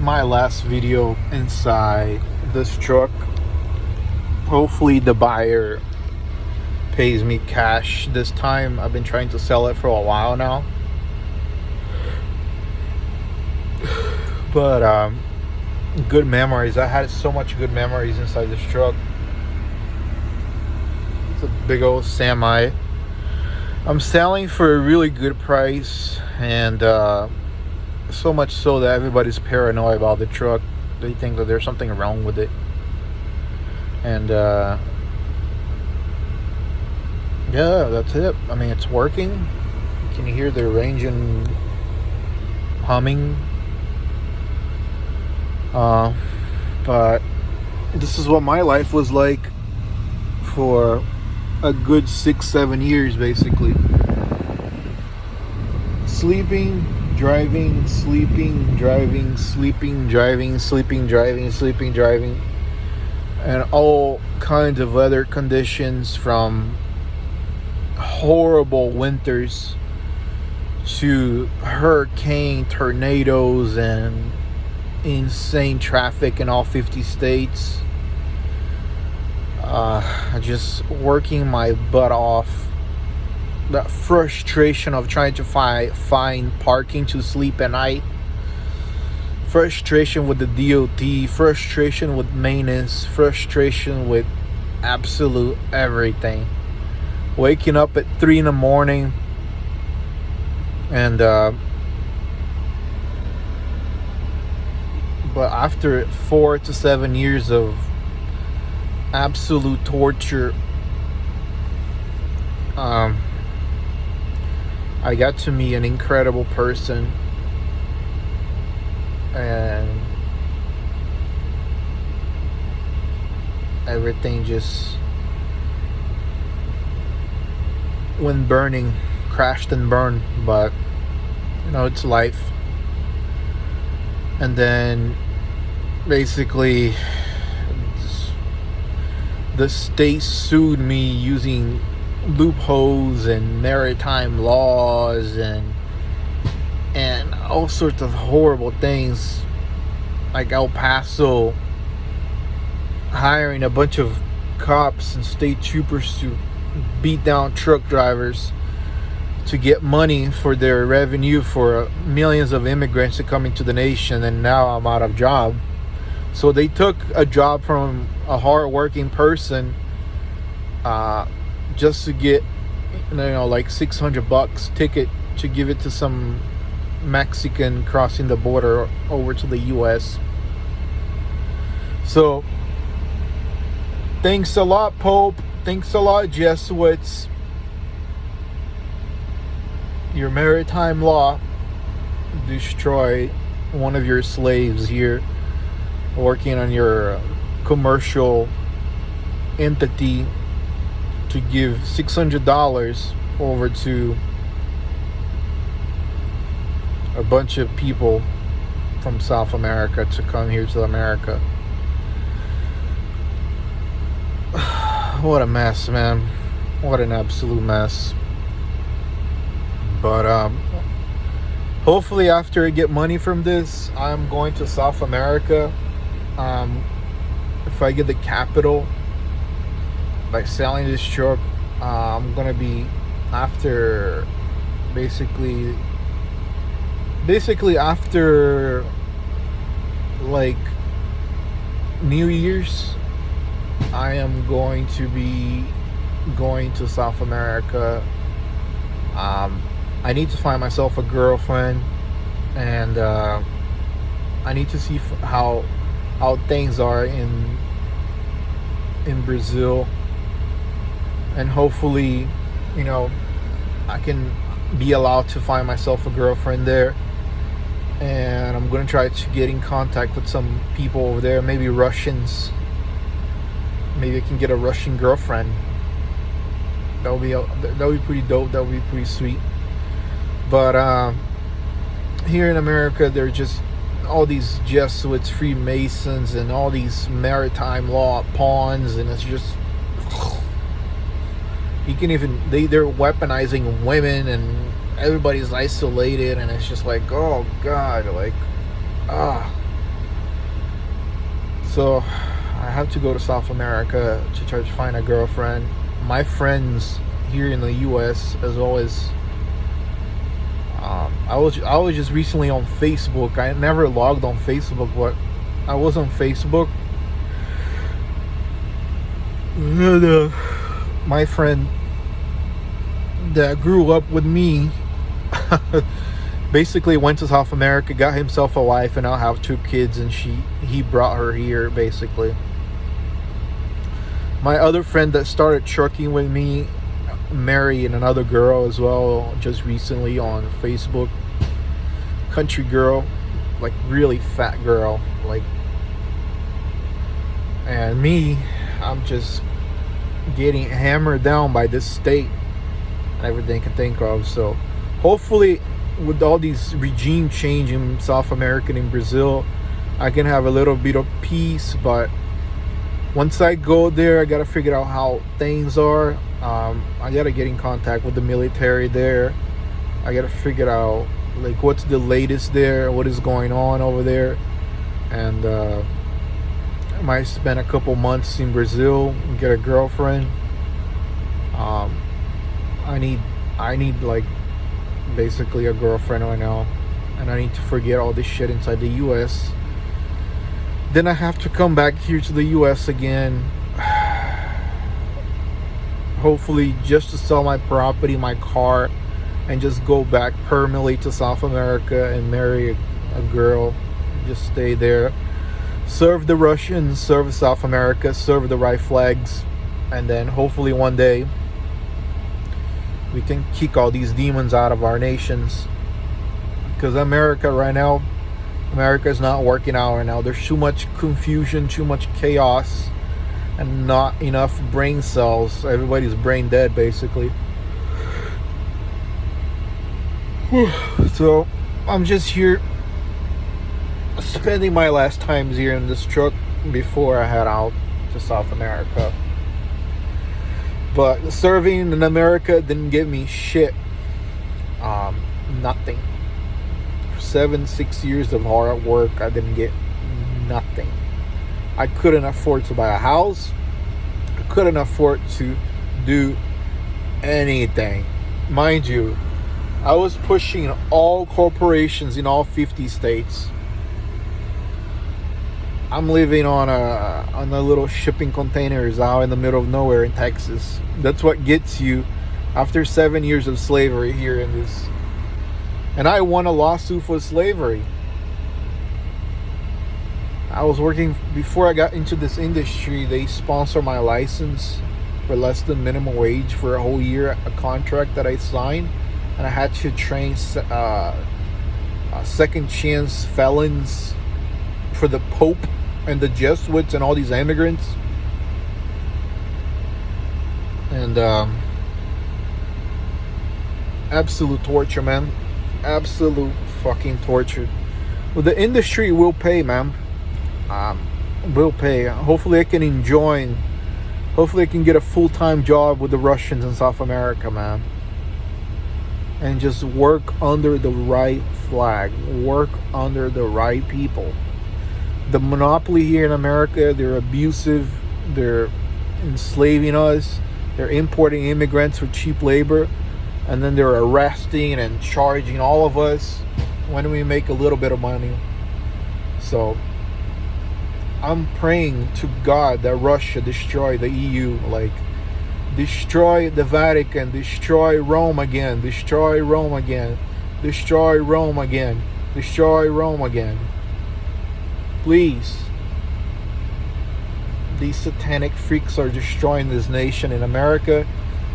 my last video inside this truck. Hopefully the buyer pays me cash this time. I've been trying to sell it for a while now. But good memories. I had so much good memories inside this truck. It's a big old semi. I'm selling for a really good price, and so much so that everybody's paranoid about the truck. They think that there's something wrong with it. And yeah, that's it. I mean, it's working. You can hear the engine humming. But this is what my life was like for a good 6-7 years, basically. Sleeping, driving, sleeping, driving, sleeping, driving, sleeping, driving, sleeping, driving, and all kinds of weather conditions, from horrible winters to hurricane, tornadoes, and insane traffic in all 50 states. Just working my butt off. That frustration of trying to find parking to sleep at night. Frustration with the DOT. Frustration with maintenance. Frustration with absolute everything. Waking up at 3 in the morning and but after 4 to 7 years of absolute torture, I got to meet an incredible person, and everything just went burning, crashed and burned. But it's life. And then basically the state sued me using loopholes and maritime laws and all sorts of horrible things, like El Paso hiring a bunch of cops and state troopers to beat down truck drivers to get money for their revenue for millions of immigrants to come into the nation. And now I'm out of job. So they took a job from a hard-working person just to get like $600 ticket to give it to some Mexican crossing the border over to the US. So thanks a lot, Pope. Thanks a lot, Jesuits. Your maritime law destroyed one of your slaves here working on your commercial entity to give $600 over to a bunch of people from South America to come here to America. What a mess, man. What an absolute mess. But hopefully after I get money from this, I'm going to South America. If I get the capital by selling this truck, I'm gonna be after basically after like New Year's, I am going to be going to South America. I need to find myself a girlfriend, and I need to see how things are in Brazil, and hopefully I can be allowed to find myself a girlfriend there. And I'm gonna try to get in contact with some people over there, maybe Russians. Maybe I can get a Russian girlfriend. That would be pretty dope. That would be pretty sweet. But here in America, there are just all these Jesuits, Freemasons, and all these maritime law pawns, and it's just you can even they're weaponizing women, and everybody's isolated, and it's just like, oh God, like So I have to go to South America to try to find a girlfriend. My friends here in the U.S. as always. I was just recently on Facebook. I never logged on Facebook, but I was on Facebook. And, my friend that grew up with me basically went to South America, got himself a wife, and now have 2 kids, and he brought her here basically. My other friend that started trucking with me married another girl as well just recently on Facebook. Country girl, like really fat girl, like. And me, I'm just getting hammered down by this state and everything I can think of. So hopefully with all these regime change in South America and in Brazil, I can have a little bit of peace. But once I go there, I gotta figure out how things are. I gotta get in contact with the military there. I gotta figure out like what's the latest there, what is going on over there. And I might spend a couple months in Brazil and get a girlfriend. I need like basically a girlfriend right now, and I need to forget all this shit inside the US. Then I have to come back here to the US again, hopefully just to sell my property, my car, and just go back permanently to South America and marry a girl, just stay there, serve the Russians, serve South America, serve the right flags, and then hopefully one day we can kick all these demons out of our nations. Because America right now, America is not working out right now. There's too much confusion, too much chaos, and not enough brain cells. Everybody's brain dead basically. So I'm just here spending my last times here in this truck before I head out to South America. But serving in America didn't give me shit. Nothing. For 6 years of hard work, I didn't get nothing. I couldn't afford to buy a house. I couldn't afford to do anything. Mind you, I was pushing all corporations in all 50 states. I'm living on a little shipping containers out in the middle of nowhere in Texas. That's what gets you after 7 years of slavery here in this. And I won a lawsuit for slavery. I was working, before I got into this industry, they sponsored my license for less than minimum wage for a whole year, a contract that I signed. And I had to train second chance felons for the Pope and the Jesuits and all these immigrants. And absolute torture, man. Absolute fucking torture. Well, the industry will pay, man. Will pay. Hopefully I can enjoy. Hopefully I can get a full-time job with the Russians in South America, man. And just work under the right flag. Work under the right people. The monopoly here in America, they're abusive. They're enslaving us. They're importing immigrants for cheap labor. And then they're arresting and charging all of us when we make a little bit of money. So I'm praying to God that Russia destroy the EU. Like, destroy the Vatican, destroy Rome again, destroy Rome again, destroy Rome again, destroy Rome again. Please. These satanic freaks are destroying this nation in America.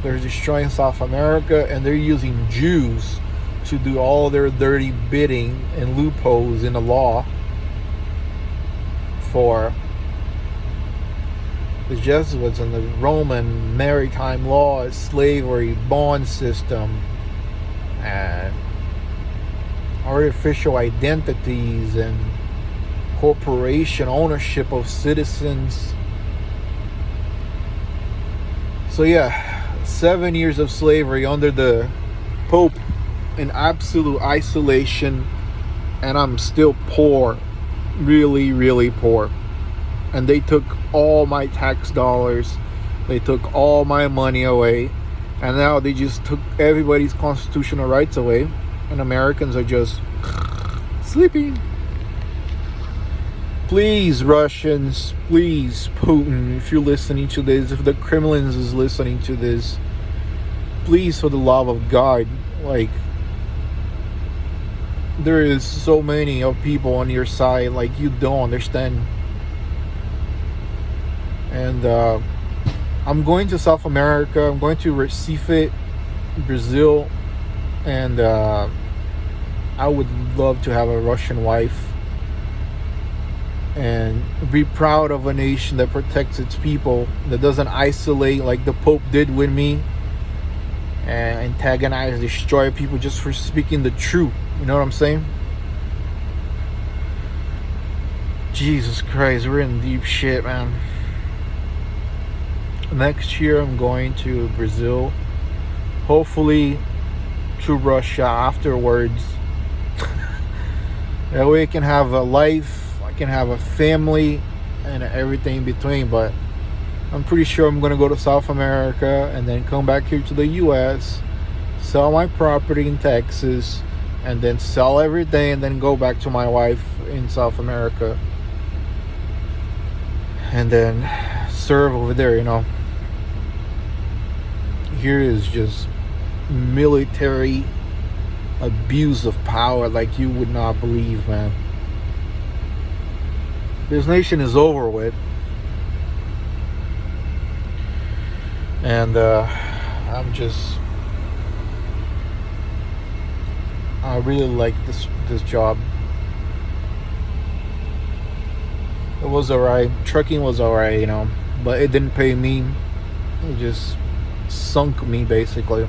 They're destroying South America, and they're using Jews to do all their dirty bidding and loopholes in the law for the Jesuits and the Roman maritime laws, slavery, bond system, and artificial identities and corporation ownership of citizens. So yeah, 7 years of slavery under the Pope in absolute isolation, and I'm still poor, really, really poor. and they took all my tax dollars, they took all my money away, and now they just took everybody's constitutional rights away, and Americans are just sleeping. Please, Russians, please, Putin, if you're listening to this, if the Kremlin is listening to this, please, for the love of God, like, there is so many of people on your side, like, you don't understand. And I'm going to South America. I'm going to Recife, Brazil, and I would love to have a Russian wife and be proud of a nation that protects its people, that doesn't isolate like the Pope did with me and antagonize, destroy people just for speaking the truth. You know what I'm saying? Jesus Christ, we're in deep shit, man. Next year I'm going to Brazil, hopefully to Russia afterwards. That way I can have a life, I can have a family, and everything in between. But I'm pretty sure I'm going to go to South America and then come back here to the US, sell my property in Texas, and then sell everything, and then go back to my wife in South America, and then serve over there, you know. Here is just military abuse of power like you would not believe, man. This nation is over with. And I really like this job. It was alright. Trucking was alright, you know, but it didn't pay me. It just sunk me, basically.